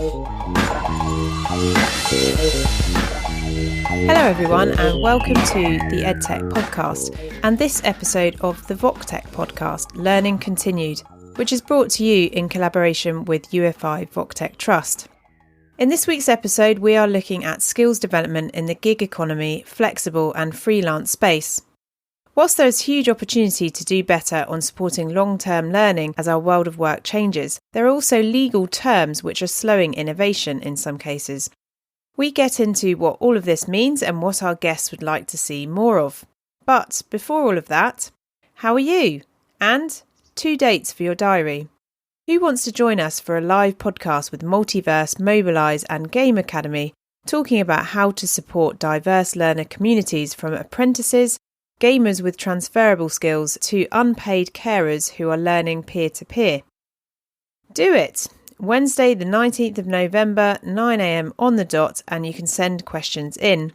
Hello everyone and welcome to the EdTech Podcast and this episode of the VocTech Podcast, Learning Continued, which is brought to you in collaboration with Ufi VocTech Trust. In this week's episode, we are looking at skills development in the gig economy, flexible and freelance space. Whilst there is huge opportunity to do better on supporting long-term learning as our world of work changes, there are also legal terms which are slowing innovation in some cases. We get into what all of this means and what our guests would like to see more of. But before all of that, how are you? And 2 dates for your diary. Who wants to join us for a live podcast with Multiverse, Mobilise and Game Academy, talking about how to support diverse learner communities from apprentices, gamers with transferable skills to unpaid carers who are learning peer-to-peer? Do it! Wednesday the 19th of November, 9am on the dot, and you can send questions in.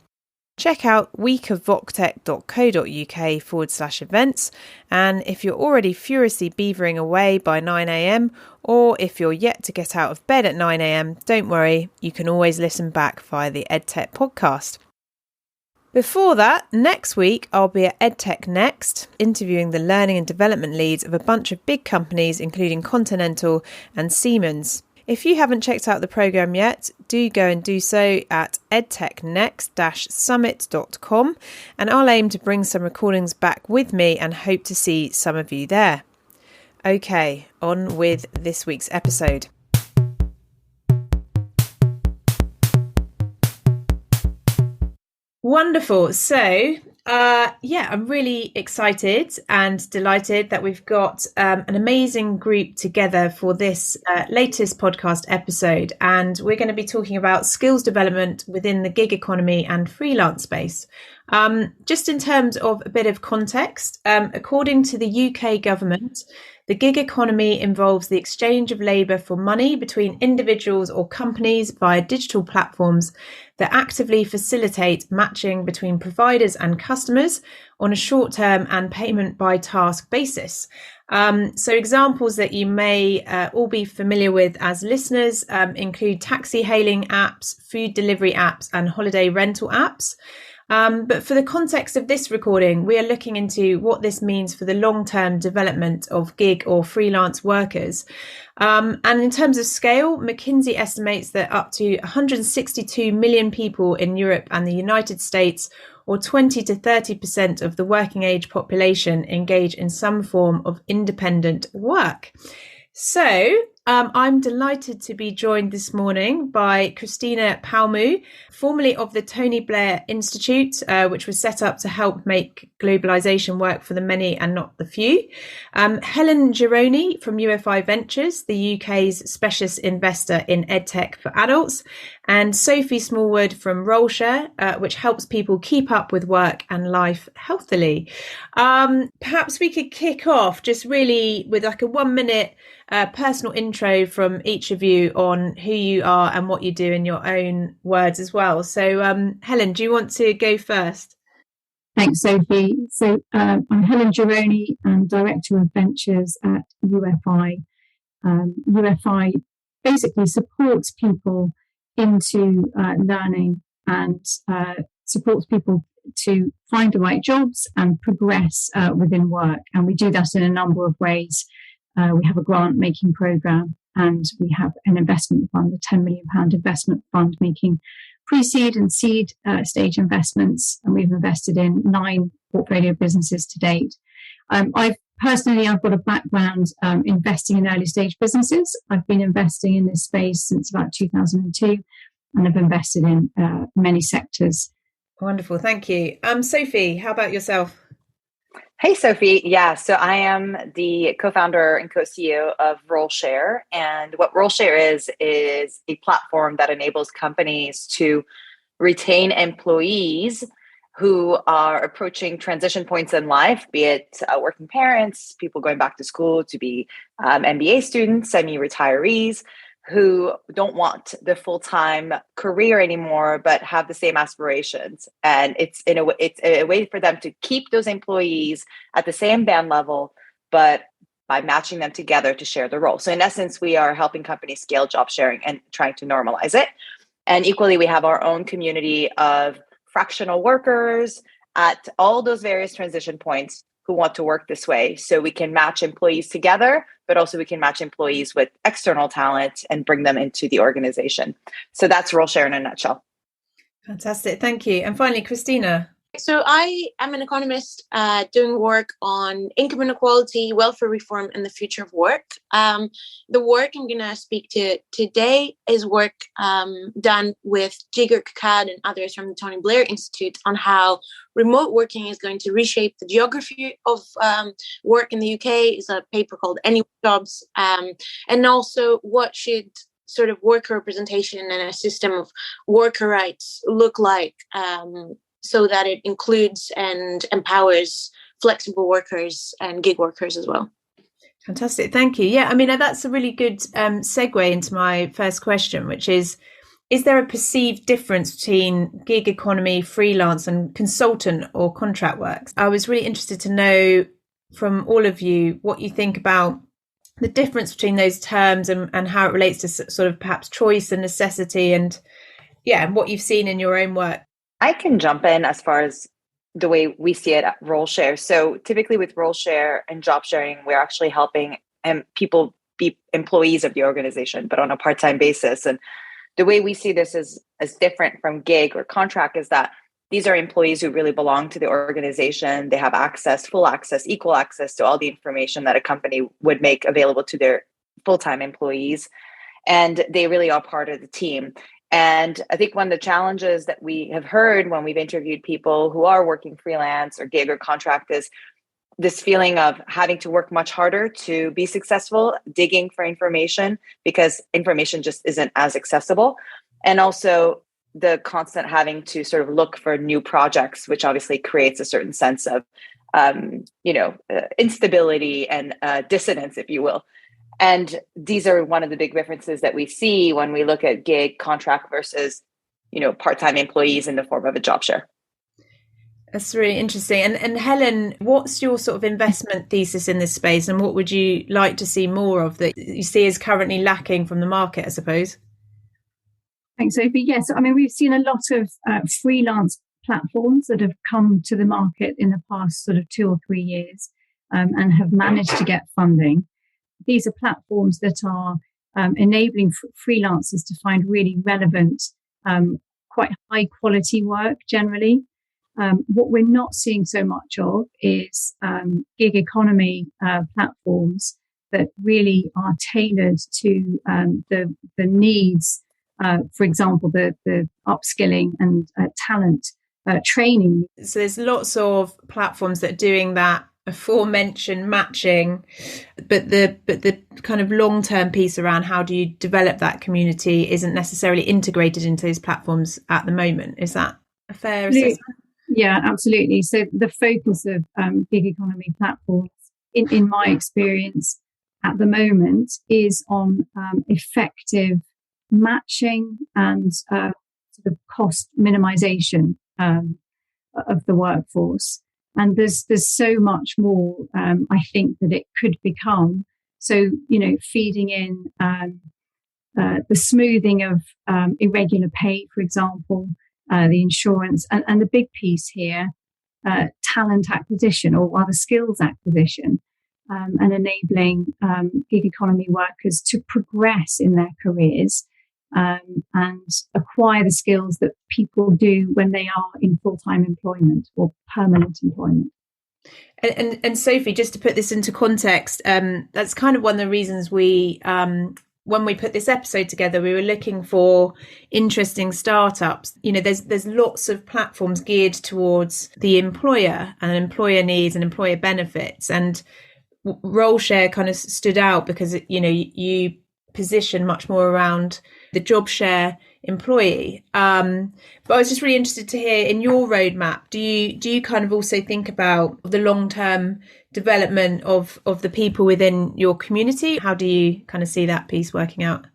Check out weekofvoctech.co.uk/events, and if you're already furiously beavering away by 9am, or if you're yet to get out of bed at 9am, don't worry, you can always listen back via the EdTech Podcast. Before that, next week I'll be at EdTech Next, interviewing the learning and development leads of a bunch of big companies including Continental and Siemens. If you haven't checked out the programme yet, do go and do so at edtechnext-summit.com, and I'll aim to bring some recordings back with me and hope to see some of you there. Okay, on with this week's episode. Wonderful. So, I'm really excited and delighted that we've got an amazing group together for this latest podcast episode. And we're going to be talking about skills development within the gig economy and freelance space. Just in terms of a bit of context, according to the UK government, the gig economy involves the exchange of labour for money between individuals or companies via digital platforms that actively facilitate matching between providers and customers on a short-term and payment by task basis. So examples that you may all be familiar with as listeners include taxi hailing apps, food delivery apps, and holiday rental apps. But for the context of this recording, we are looking into what this means for the long-term development of gig or freelance workers. And in terms of scale, McKinsey estimates that up to 162 million people in Europe and the United States, or 20 to 30% of the working age population, engage in some form of independent work. So I'm delighted to be joined this morning by Christina Palmou, formerly of the Tony Blair Institute, which was set up to help make globalisation work for the many and not the few. Helen Gironi from Ufi Ventures, the UK's specialist investor in EdTech for adults. And Sophie Smallwood from RoleShare, which helps people keep up with work and life healthily. Perhaps we could kick off just really with like a 1 minute personal intro from each of you on who you are and what you do in your own words as well. So Helen, do you want to go first? Thanks, Sophie. So I'm Helen Gironi, I'm Director of Ventures at UFI. UFI basically supports people into learning and supports people to find the right jobs and progress within work. And we do that in a number of ways. We have a grant making program and we have an investment fund, a £10 million investment fund making pre-seed and seed stage investments. And we've invested in 9 portfolio businesses to date. I've got a background investing in early stage businesses. I've been investing in this space since about 2002 and I've invested in many sectors. Wonderful. Thank you. Sophie, how about yourself? Hey, Sophie. Yeah, so I am the co-founder and co-CEO of RoleShare. And what RoleShare is a platform that enables companies to retain employees who are approaching transition points in life, be it working parents, people going back to school to be MBA students, semi-retirees, who don't want the full-time career anymore, but have the same aspirations. And it's a way for them to keep those employees at the same band level, but by matching them together to share the role. So in essence, we are helping companies scale job sharing and trying to normalize it. And equally, we have our own community of fractional workers at all those various transition points who want to work this way. So we can match employees together, but also we can match employees with external talent and bring them into the organization. So that's RoleShare in a nutshell. Fantastic. Thank you. And finally, Christina. So I am an economist doing work on income inequality, welfare reform, and the future of work. The work I'm going to speak to today is work done with Jigar Kakad and others from the Tony Blair Institute on how remote working is going to reshape the geography of work in the UK. It's a paper called Any Jobs, and also what should sort of worker representation and a system of worker rights look like, so that it includes and empowers flexible workers and gig workers as well. Fantastic. Thank you. Yeah, I mean, that's a really good segue into my first question, which is there a perceived difference between gig economy, freelance and consultant or contract work? I was really interested to know from all of you what you think about the difference between those terms and how it relates to sort of perhaps choice and necessity and what you've seen in your own work. I can jump in as far as the way we see it at RoleShare. So typically with RoleShare and job sharing, we're actually helping people be employees of the organization, but on a part-time basis. And the way we see this as different from gig or contract is that these are employees who really belong to the organization. They have access, full access, equal access to all the information that a company would make available to their full-time employees. And they really are part of the team. And I think one of the challenges that we have heard when we've interviewed people who are working freelance or gig or contract is this feeling of having to work much harder to be successful, digging for information because information just isn't as accessible. And also the constant having to sort of look for new projects, which obviously creates a certain sense of, instability and dissonance, if you will. And these are one of the big differences that we see when we look at gig contract versus, part-time employees in the form of a job share. That's really interesting. And Helen, what's your sort of investment thesis in this space, and what would you like to see more of that you see is currently lacking from the market, I suppose? Thanks, Sophie. Yes, I mean, we've seen a lot of freelance platforms that have come to the market in the past sort of 2 or 3 years and have managed to get funding. These are platforms that are enabling freelancers to find really relevant, quite high quality work generally. What we're not seeing so much of is gig economy platforms that really are tailored to the needs, for example, the upskilling and talent training. So there's lots of platforms that are doing that aforementioned matching, but the kind of long-term piece around how do you develop that community isn't necessarily integrated into those platforms at the moment. Is that a fair assessment? Yeah, absolutely. So the focus of gig economy platforms, in my experience at the moment, is on effective matching and sort of cost minimization of the workforce. And there's so much more, I think, that it could become. So, feeding in the smoothing of irregular pay, for example, the insurance, and the big piece here, talent acquisition or rather skills acquisition, and enabling gig economy workers to progress in their careers and acquire the skills that people do when they are in full-time employment or permanent employment. And Sophie, just to put this into context, that's kind of one of the reasons we, when we put this episode together, we were looking for interesting startups. There's lots of platforms geared towards the employer and employer needs and employer benefits. And RoleShare kind of stood out because, you position much more around the job share employee. But I was just really interested to hear in your roadmap, do you kind of also think about the long-term development of the people within your community? How do you kind of see that piece working out?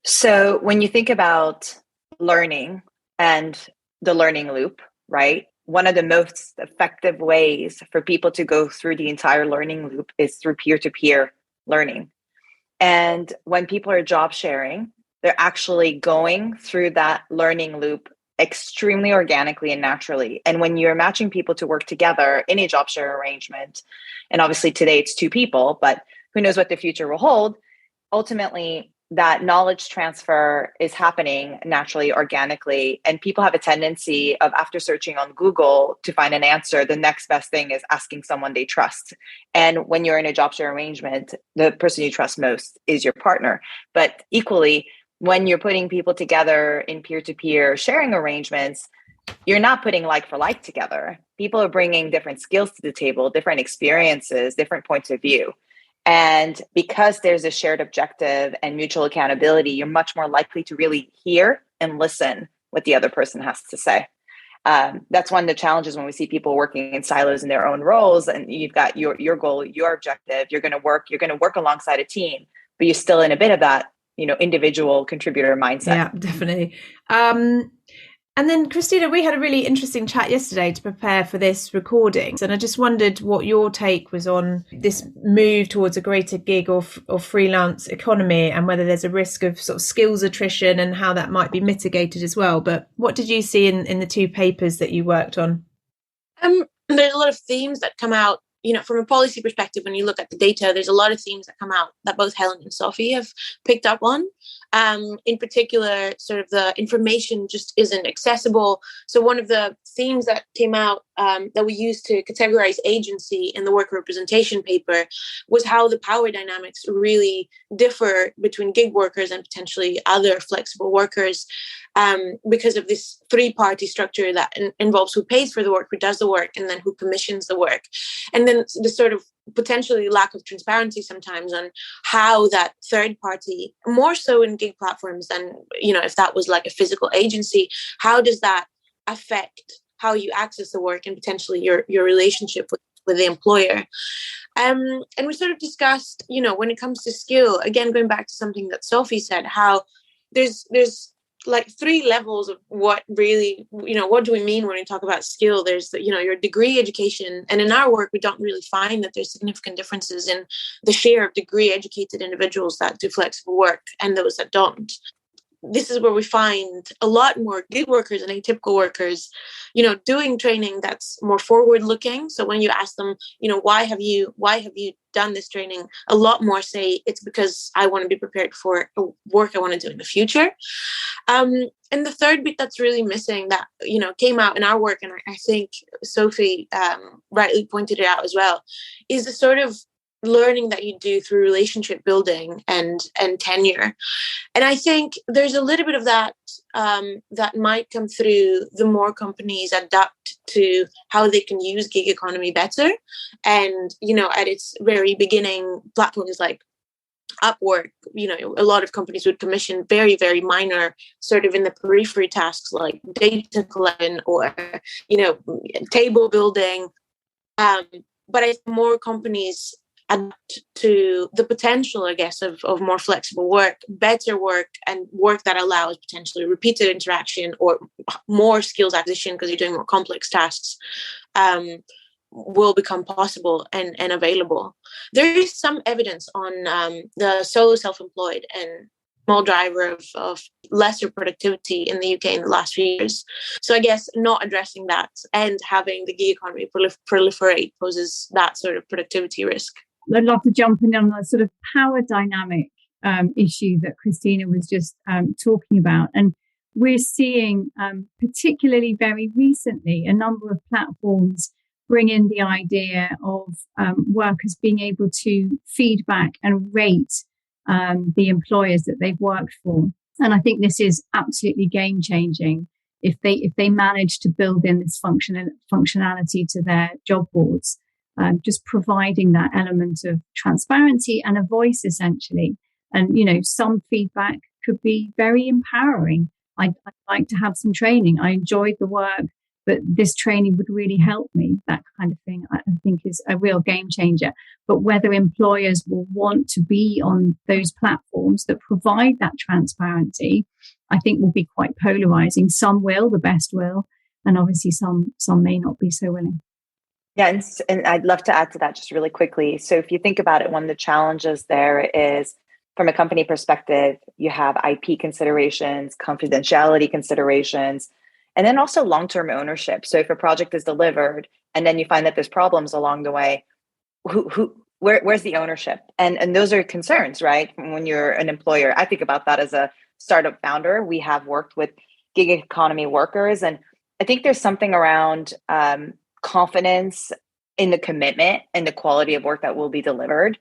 So when you think about learning and the learning loop, right? one of the most effective ways for people to go through the entire learning loop is through peer-to-peer learning. And when people are job sharing, they're actually going through that learning loop extremely organically and naturally. And when you're matching people to work together in a job share arrangement, and obviously today it's 2 people, but who knows what the future will hold, ultimately that knowledge transfer is happening naturally, organically. And people have a tendency of, after searching on Google to find an answer, the next best thing is asking someone they trust. And when you're in a job share arrangement, the person you trust most is your partner. But equally, when you're putting people together in peer-to-peer sharing arrangements, you're not putting like for like together. People are bringing different skills to the table, different experiences, different points of view. And because there's a shared objective and mutual accountability, you're much more likely to really hear and listen what the other person has to say. That's one of the challenges when we see people working in silos in their own roles, and you've got your goal, your objective, you're going to work alongside a team, but you're still in a bit of that, individual contributor mindset. Yeah, definitely. And then, Christina, we had a really interesting chat yesterday to prepare for this recording. And I just wondered what your take was on this move towards a greater gig or freelance economy, and whether there's a risk of sort of skills attrition and how that might be mitigated as well. But what did you see in the 2 papers that you worked on? There's a lot of themes that come out. From a policy perspective, when you look at the data, there's a lot of themes that come out that both Helen and Sophie have picked up on. In particular, sort of the information just isn't accessible. So one of the themes that came out that we used to categorize agency in the work representation paper was how the power dynamics really differ between gig workers and potentially other flexible workers, because of this 3-party structure that involves who pays for the work, who does the work, and then who commissions the work. And then the sort of potentially lack of transparency sometimes on how that third party, more so in gig platforms than, if that was like a physical agency, how does that affect how you access the work and potentially your relationship with the employer. And we sort of discussed, when it comes to skill, again, going back to something that Sophie said, how there's like 3 levels of what really, what do we mean when we talk about skill? There's, your degree education. And in our work, we don't really find that there's significant differences in the share of degree educated individuals that do flexible work and those that don't. This is where we find a lot more gig workers and atypical workers, doing training that's more forward looking. So when you ask them, why have you done this training? A lot more say it's because I want to be prepared for work I want to do in the future. And the third bit that's really missing that, came out in our work, and I think Sophie rightly pointed it out as well, is the sort of learning that you do through relationship building and tenure. And I think there's a little bit of that that might come through the more companies adapt to how they can use gig economy better. And, at its very beginning, platforms like Upwork, a lot of companies would commission very, very minor sort of in the periphery tasks like data collection or, table building. But I think more companies adapt to the potential, I guess, of more flexible work, better work, and work that allows potentially repeated interaction or more skills acquisition because you're doing more complex tasks, will become possible and available. There is some evidence on the solo self-employed and small driver of lesser productivity in the UK in the last few years. So I guess not addressing that and having the gig economy proliferate poses that sort of productivity risk. I'd love to jump in on the sort of power dynamic issue that Christina was just talking about. And we're seeing, particularly very recently, a number of platforms bring in the idea of workers being able to feedback and rate the employers that they've worked for. And I think this is absolutely game changing if they manage to build in this functionality to their job boards. Just providing that element of transparency and a voice, essentially. And, some feedback could be very empowering. I'd like to have some training. I enjoyed the work, but this training would really help me. That kind of thing, I think, is a real game changer. But whether employers will want to be on those platforms that provide that transparency, I think will be quite polarizing. Some will, the best will. and obviously some may not be so willing. Yeah, and I'd love to add to that just really quickly. So if you think about it, one of the challenges there is, from a company perspective, you have IP considerations, confidentiality considerations, and then also long-term ownership. So if a project is delivered and then you find that there's problems along the way, where's the ownership? And those are concerns, right? When you're an employer, I think about that as a startup founder. We have worked with gig economy workers, and I think there's something around confidence in the commitment and the quality of work that will be delivered.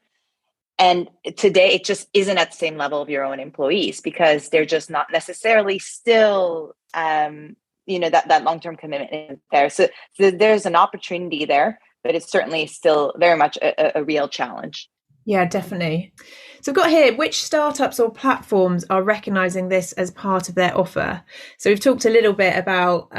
And today, it just isn't at the same level of your own employees, because they're just not necessarily still, that long-term commitment isn't there. So there's an opportunity there, but it's certainly still very much a real challenge. Yeah, definitely. So I've got here, which startups or platforms are recognizing this as part of their offer? So we've talked a little bit about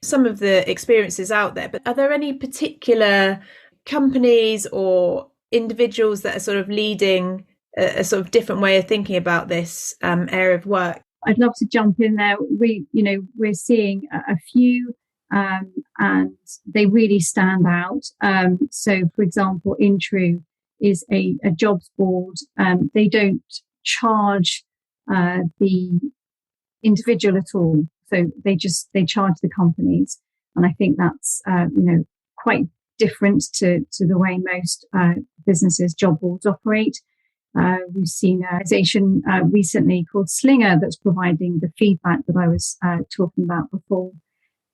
some of the experiences out there, but are there any particular companies or individuals that are sort of leading a sort of different way of thinking about this area of work? I'd love to jump in there. We're seeing a few, and they really stand out. So, for example, Intru is a jobs board. They don't charge the individual at all, so they charge the companies, and I think that's quite different to the way most businesses job boards operate. We've seen an organization recently called Slinger that's providing the feedback that I was talking about before,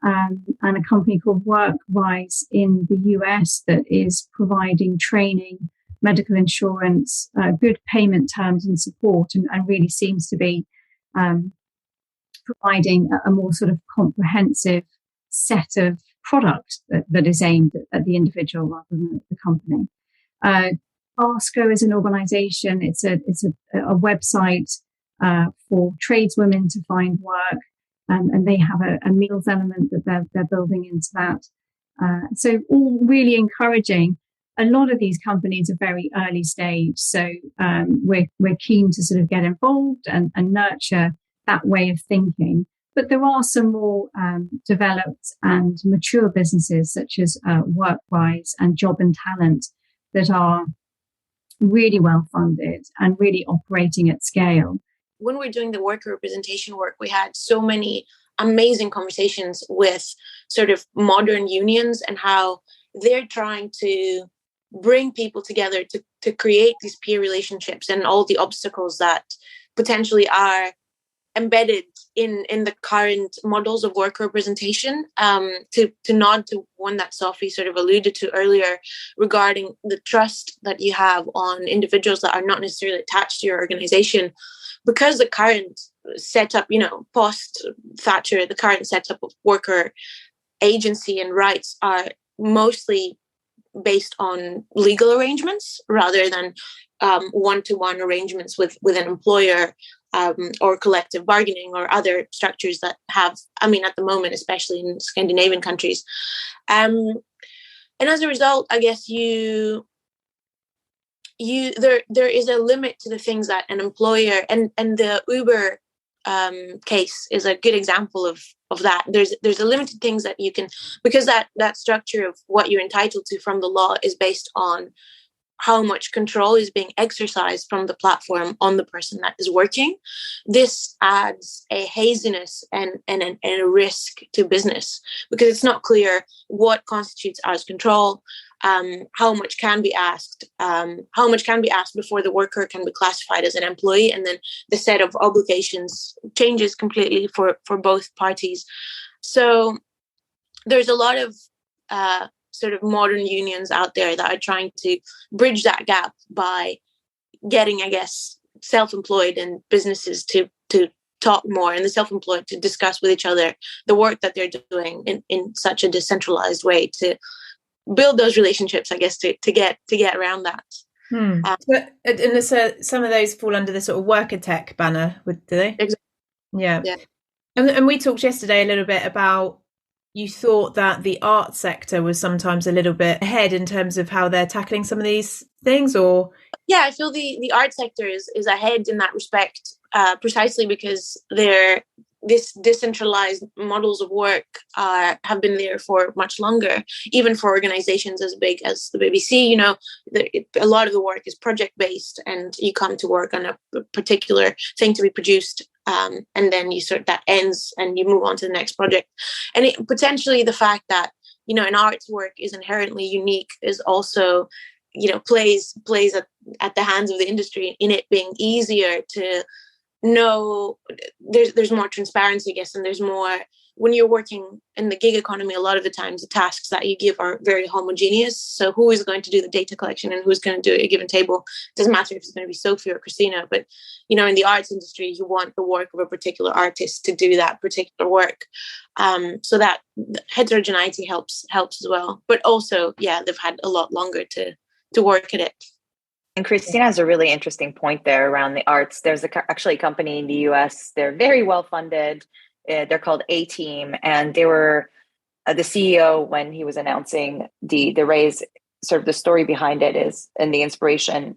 and a company called WorkWise in the US that is providing training, medical insurance, good payment terms and support, and really seems to be providing a more sort of comprehensive set of product that is aimed at the individual rather than the company. Arsco is an organization. It's a website for tradeswomen to find work, and they have a meals element that they're building into that. So all really encouraging. A lot of these companies are very early stage, so we're keen to sort of get involved and nurture that way of thinking. But there are some more developed and mature businesses such as WorkWise and Job and Talent that are really well funded and really operating at scale. When we're doing the worker representation work, we had so many amazing conversations with sort of modern unions and how they're trying to bring people together to create these peer relationships and all the obstacles that potentially are embedded in the current models of worker representation, to nod to one that Sophie sort of alluded to earlier regarding the trust that you have on individuals that are not necessarily attached to your organization. Because the current setup, post-Thatcher, the current setup of worker agency and rights are mostly based on legal arrangements rather than one-to-one arrangements with an employer, or collective bargaining or other structures that have, at the moment, especially in Scandinavian countries. And as a result, I guess there is a limit to the things that an employer, and the Uber case is a good example of that. There's a limited things that you can, because that structure of what you're entitled to from the law is based on how much control is being exercised from the platform on the person that is working. This adds a haziness and a risk to business, because it's not clear what constitutes as control, how much can be asked before the worker can be classified as an employee, and then the set of obligations changes completely for both parties. So there's a lot of sort of modern unions out there that are trying to bridge that gap by getting, I guess, self-employed and businesses to talk more, and the self-employed to discuss with each other the work that they're doing in such a decentralized way to build those relationships, I guess, to get around that. And some of those fall under the sort of EdTech banner, do they? Exactly. Yeah. And we talked yesterday a little bit about, you thought that the art sector was sometimes a little bit ahead in terms of how they're tackling some of these things, or? Yeah, I feel the art sector is ahead in that respect, precisely because they're this decentralized models of work have been there for much longer, even for organizations as big as the BBC. A lot of the work is project-based, and you come to work on a particular thing to be produced, and then that ends and you move on to the next project. And potentially the fact that, an art's work is inherently unique is also, plays at the hands of the industry in it being easier to know. There's more transparency, I guess, and there's more when you're working in the gig economy. A lot of the times the tasks that you give are very homogeneous. So who is going to do the data collection and who's going to do a given table? It doesn't matter if it's going to be Sophie or Christina, but in the arts industry, you want the work of a particular artist to do that particular work. So that heterogeneity helps as well. But also, they've had a lot longer to work at it. And Christina has a really interesting point there around the arts. There's actually a company in the US. They're very well funded. They're called A-Team. And they were the CEO, when he was announcing the raise, sort of the story behind it is, and the inspiration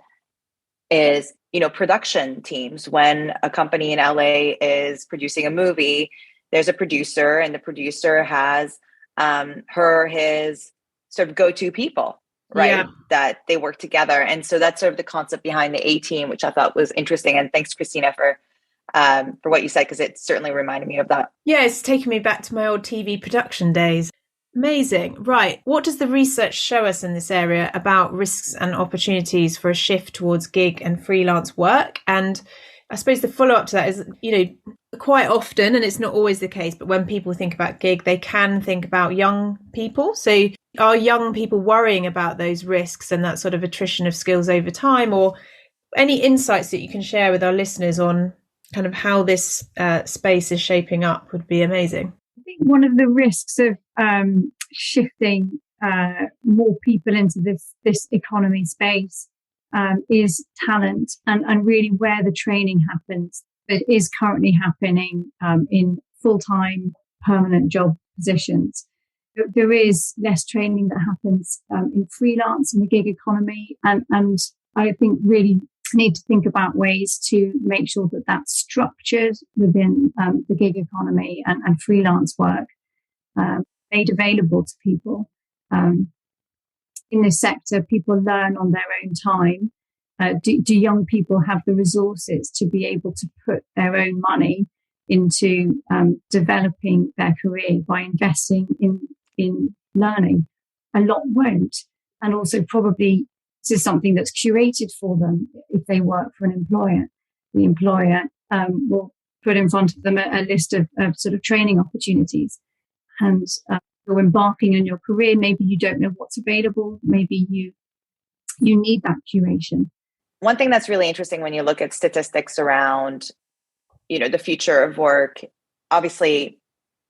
is, production teams. When a company in LA is producing a movie, there's a producer, and the producer has his sort of go-to people, right? Yeah. That they work together. And so that's sort of the concept behind the A-Team, which I thought was interesting. And thanks, Christina, for what you said, because it certainly reminded me of that. Yeah, it's taken me back to my old TV production days. Amazing. Right. What does the research show us in this area about risks and opportunities for a shift towards gig and freelance work? And I suppose the follow-up to that is, quite often, and it's not always the case, but when people think about gig, they can think about young people. So are young people worrying about those risks and that sort of attrition of skills over time? Or any insights that you can share with our listeners on kind of how this space is shaping up would be amazing. I think one of the risks of shifting more people into this economy space is talent and really where the training happens. It is currently happening in full-time permanent job positions. There is less training that happens in freelance in the gig economy, and I think really need to think about ways to make sure that that's structured within the gig economy and freelance work made available to people. In this sector, people learn on their own time. Do young people have the resources to be able to put their own money into developing their career by investing in learning? A lot won't. And also probably this is something that's curated for them if they work for an employer. The employer will put in front of them a list of sort of training opportunities. And you're embarking on your career, maybe you don't know what's available, maybe you need that curation. One thing that's really interesting when you look at statistics around, the future of work, obviously,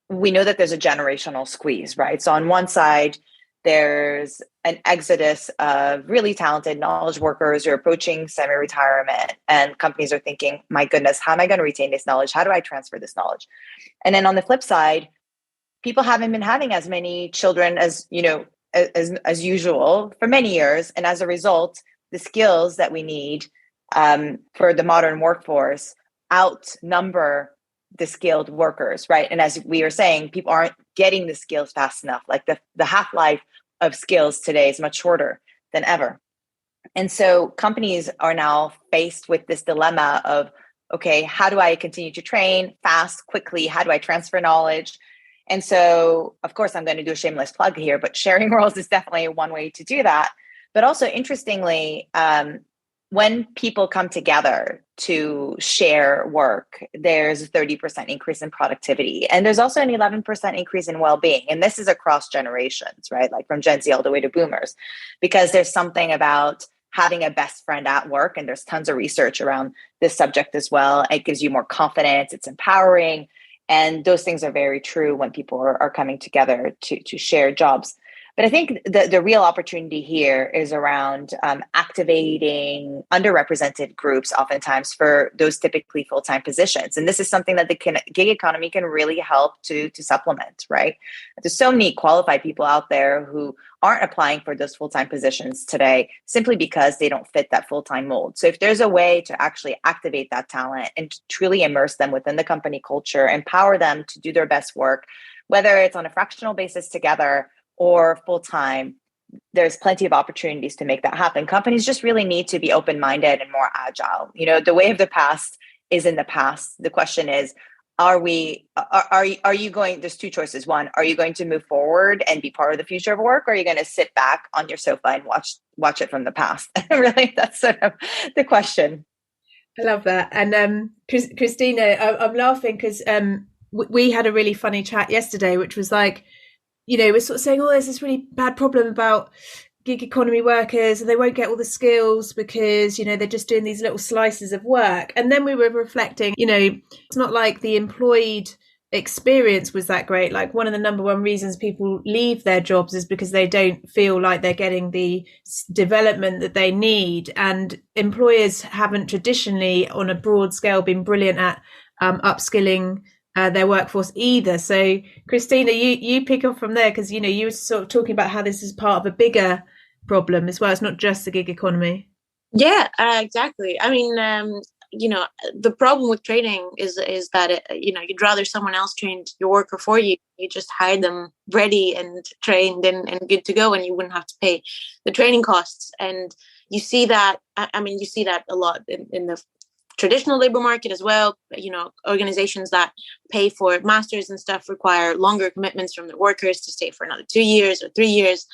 we know that there's a generational squeeze, right? So on one side, there's an exodus of really talented knowledge workers who are approaching semi-retirement, and companies are thinking, my goodness, how am I going to retain this knowledge? How do I transfer this knowledge? And then on the flip side, people haven't been having as many children as usual for many years. And as a result, the skills that we need for the modern workforce outnumber the skilled workers, right? And as we were saying, people aren't getting the skills fast enough. Like the half-life of skills today is much shorter than ever. And so companies are now faced with this dilemma of, okay, how do I continue to train fast, quickly? How do I transfer knowledge? And so, of course, I'm going to do a shameless plug here, but sharing roles is definitely one way to do that. But also, interestingly, when people come together to share work, there's a 30% increase in productivity. And there's also an 11% increase in well-being. And this is across generations, right? Like from Gen Z all the way to boomers, because there's something about having a best friend at work. And there's tons of research around this subject as well. It gives you more confidence. It's empowering. And those things are very true when people are coming together to share jobs. But I think the real opportunity here is around activating underrepresented groups, oftentimes for those typically full-time positions. And this is something that the gig economy can really help to supplement, right? There's so many qualified people out there who aren't applying for those full-time positions today simply because they don't fit that full-time mold. So if there's a way to actually activate that talent and truly immerse them within the company culture, empower them to do their best work, whether it's on a fractional basis together or full-time, there's plenty of opportunities to make that happen. Companies just really need to be open-minded and more agile. You know, the way of the past is in the past. The question is, are you going, there's two choices. One, are you going to move forward and be part of the future of work? Or are you going to sit back on your sofa and watch it from the past? Really, that's sort of the question. I love that. And Christina, I'm laughing because we had a really funny chat yesterday, which was like, you know, we're sort of saying, oh, there's this really bad problem about gig economy workers and they won't get all the skills because, you know, they're just doing these little slices of work. And then we were reflecting, you know, it's not like the employed experience was that great. Like one of the number one reasons people leave their jobs is because they don't feel like they're getting the development that they need. And employers haven't traditionally on a broad scale been brilliant at upskilling their workforce either. So Christina, you pick up from there because, you know, you were sort of talking about how this is part of a bigger problem as well. It's not just the gig economy. Yeah, exactly. I mean, you know, the problem with training is that, you know, you'd rather someone else trained your worker for you. You just hire them ready and trained and good to go, and you wouldn't have to pay the training costs. And you see that, I mean, you see that a lot in the traditional labor market as well. You know, organizations that pay for masters and stuff require longer commitments from their workers to stay for another 2 years or 3 years.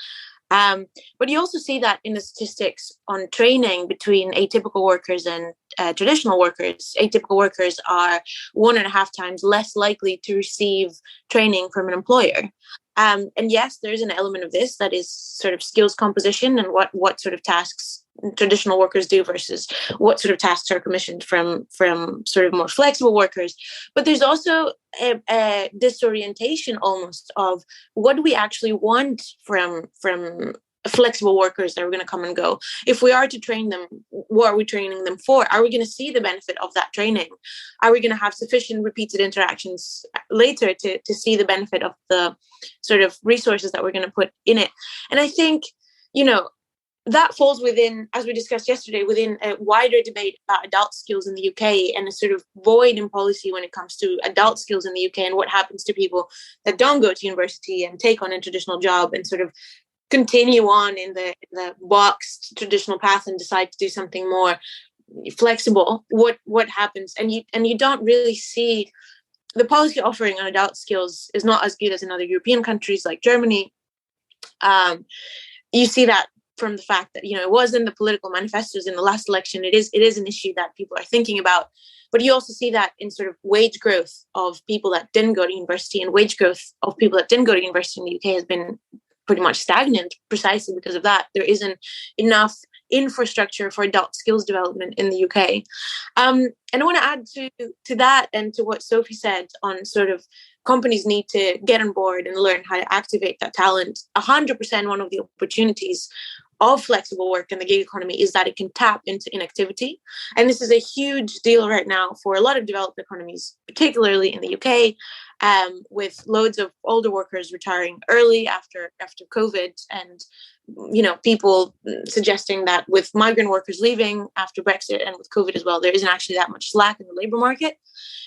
But you also see that in the statistics on training between atypical workers and traditional workers. Atypical workers are 1.5 times less likely to receive training from an employer. And yes, there's an element of this that is sort of skills composition and what sort of tasks traditional workers do versus what sort of tasks are commissioned from sort of more flexible workers. But there's also a disorientation almost of what do we actually want from flexible workers that are going to come and go. If we are to train them, what are we training them for? Are we going to see the benefit of that training? Are we going to have sufficient repeated interactions later to see the benefit of the sort of resources that we're going to put in it? And I think, you know, that falls within, as we discussed yesterday, within a wider debate about adult skills in the UK and a sort of void in policy when it comes to adult skills in the UK and what happens to people that don't go to university and take on a traditional job and sort of continue on in the boxed traditional path and decide to do something more flexible. What happens? And you don't really see the policy offering on adult skills is not as good as in other European countries like Germany. You see that from the fact that, you know, it was in the political manifestos in the last election. It is an issue that people are thinking about. But you also see that in sort of wage growth of people that didn't go to university, and wage growth of people that didn't go to university in the UK has been pretty much stagnant precisely because of that. There isn't enough infrastructure for adult skills development in the UK. And I want to add to that and to what Sophie said on sort of companies need to get on board and learn how to activate that talent. 100% one of the opportunities of flexible work in the gig economy is that it can tap into inactivity. And this is a huge deal right now for a lot of developed economies, particularly in the UK, with loads of older workers retiring early after COVID, and, you know, people suggesting that with migrant workers leaving after Brexit and with COVID as well, there isn't actually that much slack in the labor market.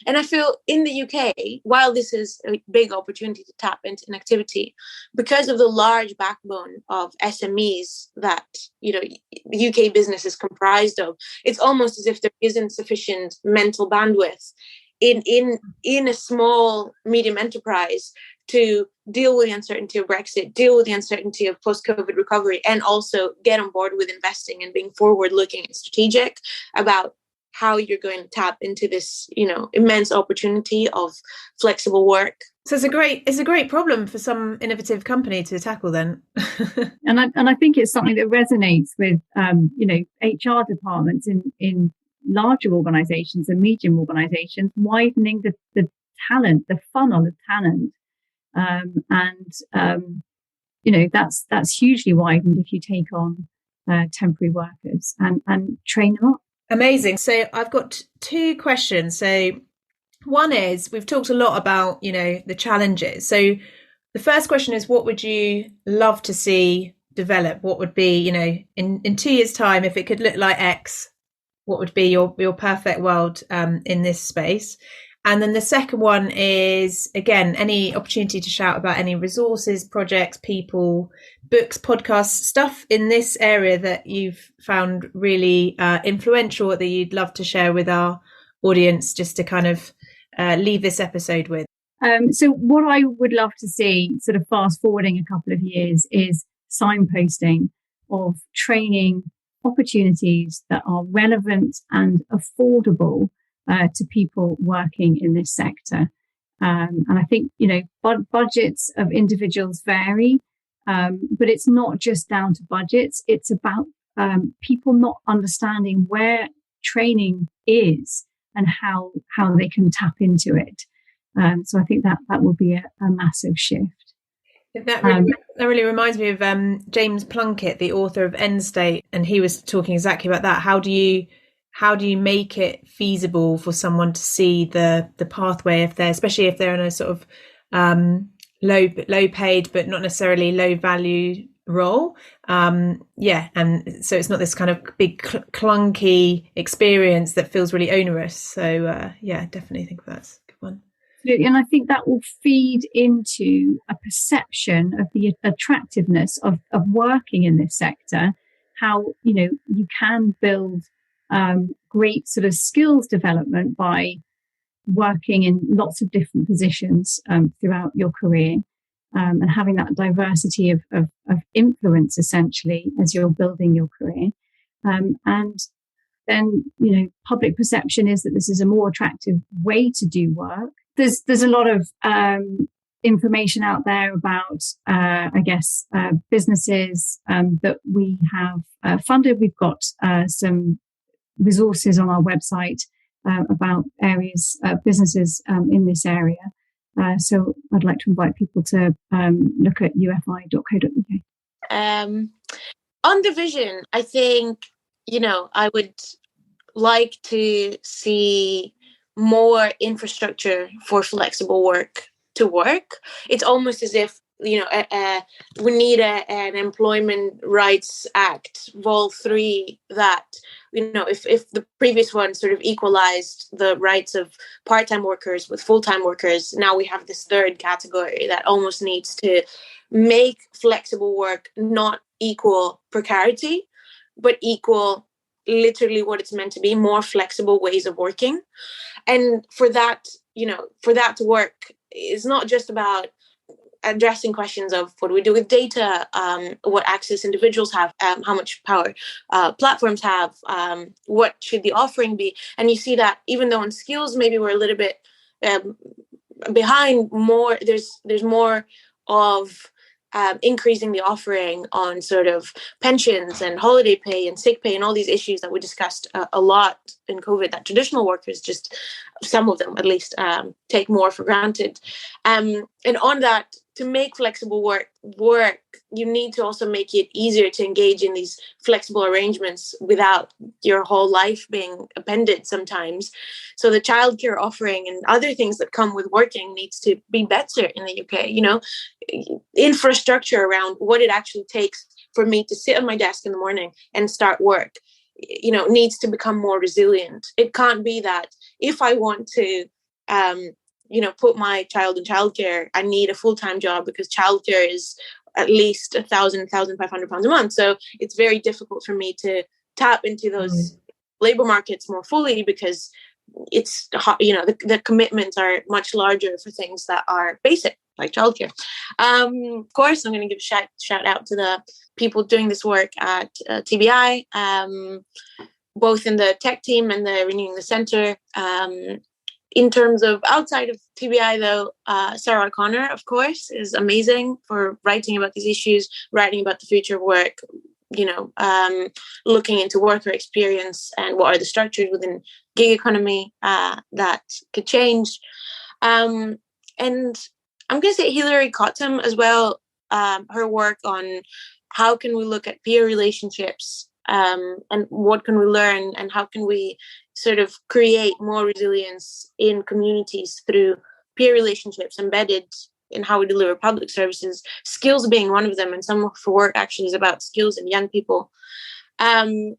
And I feel in the UK, while this is a big opportunity to tap into inactivity, because of the large backbone of SMEs that, you know, UK business is comprised of, it's almost as if there isn't sufficient mental bandwidth in a small medium enterprise to deal with the uncertainty of Brexit, deal with the uncertainty of post-COVID recovery, and also get on board with investing and being forward-looking and strategic about how you're going to tap into this, you know, immense opportunity of flexible work. So it's a great problem for some innovative company to tackle then. and I think it's something that resonates with you know, HR departments in larger organizations and medium organizations, widening the talent, the funnel of talent. And that's hugely widened if you take on temporary workers and train them up. Amazing. So I've got two questions. So one is, we've talked a lot about, the challenges. So the first question is, what would you love to see develop? What would be, in 2 years' time, if it could look like X, what would be your perfect world in this space? And then the second one is, again, any opportunity to shout about any resources, projects, people, books, podcasts, stuff in this area that you've found really influential that you'd love to share with our audience, just to kind of leave this episode with. So what I would love to see, sort of fast forwarding a couple of years, is signposting of training opportunities that are relevant and affordable to people working in this sector. And I think, budgets of individuals vary, but it's not just down to budgets. It's about people not understanding where training is and how they can tap into it. So I think that would be a massive shift. That really reminds me of James Plunkett, the author of End State, and he was talking exactly about that. How do you make it feasible for someone to see the pathway, especially if they're in a sort of low paid but not necessarily low value role, and so it's not this kind of big clunky experience that feels really onerous. So definitely think that's a good one. And I think that will feed into a perception of the attractiveness of working in this sector, how, you can build great sort of skills development by working in lots of different positions throughout your career, and having that diversity of influence, essentially, as you're building your career. And then, public perception is that this is a more attractive way to do work. There's a lot of information out there about, businesses that we have funded. We've got some resources on our website about areas, businesses in this area. So I'd like to invite people to look at ufi.co.uk. On the vision, I think, I would like to see more infrastructure for flexible work to work. It's almost as if, we need an Employment Rights Act, Vol 3, that, if the previous one sort of equalized the rights of part-time workers with full-time workers, now we have this third category that almost needs to make flexible work not equal precarity, but equal literally what it's meant to be, more flexible ways of working. And for that to work, it's not just about addressing questions of what do we do with data, what access individuals have, how much power platforms have, what should the offering be. And you see that even though in skills maybe we're a little bit behind, there's more of increasing the offering on sort of pensions and holiday pay and sick pay and all these issues that we discussed a lot in COVID, that traditional workers, just some of them at least, take more for granted. And on that, to make flexible work, you need to also make it easier to engage in these flexible arrangements without your whole life being appended sometimes. So the childcare offering and other things that come with working needs to be better in the UK. Infrastructure around what it actually takes for me to sit on my desk in the morning and start work, needs to become more resilient. It can't be that if I want to, put my child in childcare, I need a full-time job because childcare is at least £1,500 a month. So it's very difficult for me to tap into those labor markets more fully because it's, the commitments are much larger for things that are basic, like childcare. Of course, I'm going to give a shout out to the people doing this work at TBI, both in the tech team and the Renewing the Centre. In terms of outside of TBI, though, Sarah O'Connor, of course, is amazing for writing about these issues, writing about the future of work, looking into worker experience and what are the structures within gig economy that could change. And I'm going to say Hilary Cottam as well. her work on how can we look at peer relationships, and what can we learn, and how can we sort of create more resilience in communities through peer relationships embedded in how we deliver public services, skills being one of them. And some of her work actually is about skills in young people. And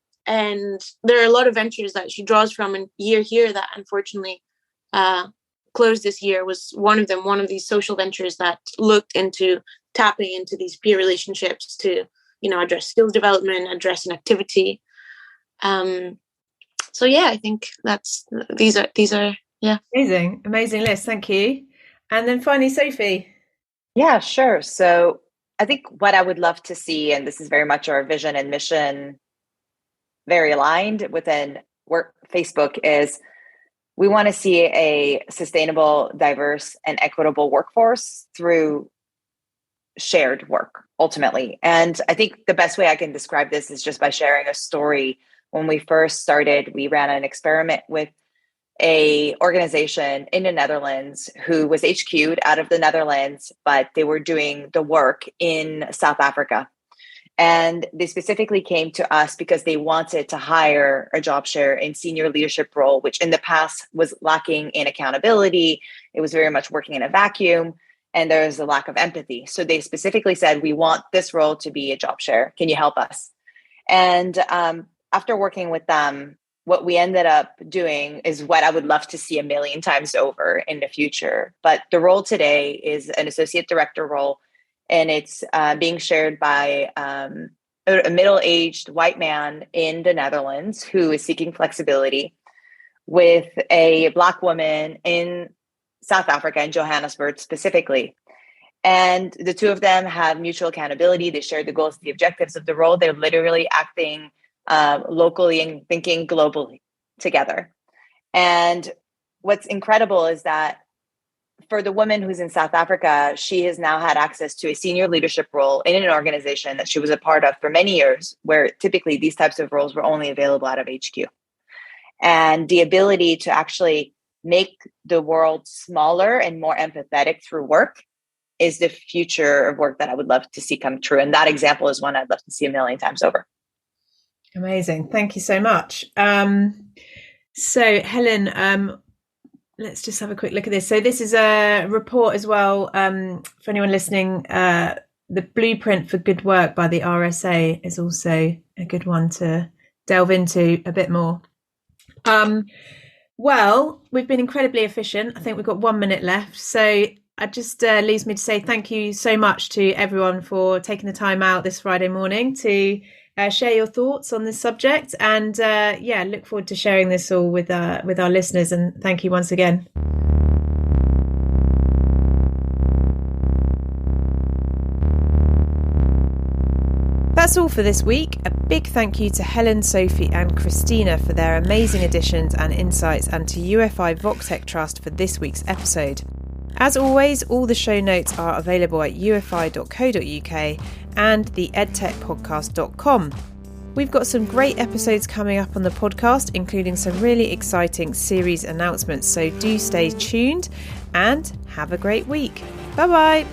there are a lot of ventures that she draws from, and Year Here that unfortunately closed this year was one of them, one of these social ventures that looked into tapping into these peer relationships to, address skills development, address an activity. So yeah, I think these are amazing list. Thank you. And then finally, Sophie. Yeah, sure. So I think what I would love to see, and this is very much our vision and mission, very aligned within Facebook, is we want to see a sustainable, diverse, and equitable workforce through shared work, ultimately. And I think the best way I can describe this is just by sharing a story. When we first started, we ran an experiment with a organization in the Netherlands who was HQ'd out of the Netherlands, but they were doing the work in South Africa. And they specifically came to us because they wanted to hire a job share in senior leadership role, which in the past was lacking in accountability. It was very much working in a vacuum, and there was a lack of empathy. So they specifically said, we want this role to be a job share. Can you help us? And after working with them, what we ended up doing is what I would love to see 1 million times over in the future. But the role today is an associate director role, and it's being shared by a middle-aged white man in the Netherlands who is seeking flexibility with a Black woman in South Africa, in Johannesburg specifically. And the two of them have mutual accountability. They share the goals, the objectives of the role. They're literally acting locally and thinking globally together. And what's incredible is that for the woman who's in South Africa, she has now had access to a senior leadership role in an organization that she was a part of for many years, where typically these types of roles were only available out of HQ. And the ability to actually make the world smaller and more empathetic through work is the future of work that I would love to see come true. And that example is one I'd love to see 1 million times over. Amazing. Thank you so much. So Helen, let's just have a quick look at this. So this is a report as well. For anyone listening, the Blueprint for Good Work by the RSA is also a good one to delve into a bit more. Well, we've been incredibly efficient. I think we've got 1 minute left. So it just leaves me to say thank you so much to everyone for taking the time out this Friday morning to share your thoughts on this subject, and look forward to sharing this all with our listeners, and thank you once again. That's all for this week. A big thank you to Helen, Sophie and Christina for their amazing additions and insights, and to Ufi VocTech Trust for this week's episode. As always, all the show notes are available at ufi.co.uk and the edtechpodcast.com. We've got some great episodes coming up on the podcast, including some really exciting series announcements, so do stay tuned and have a great week. Bye-bye.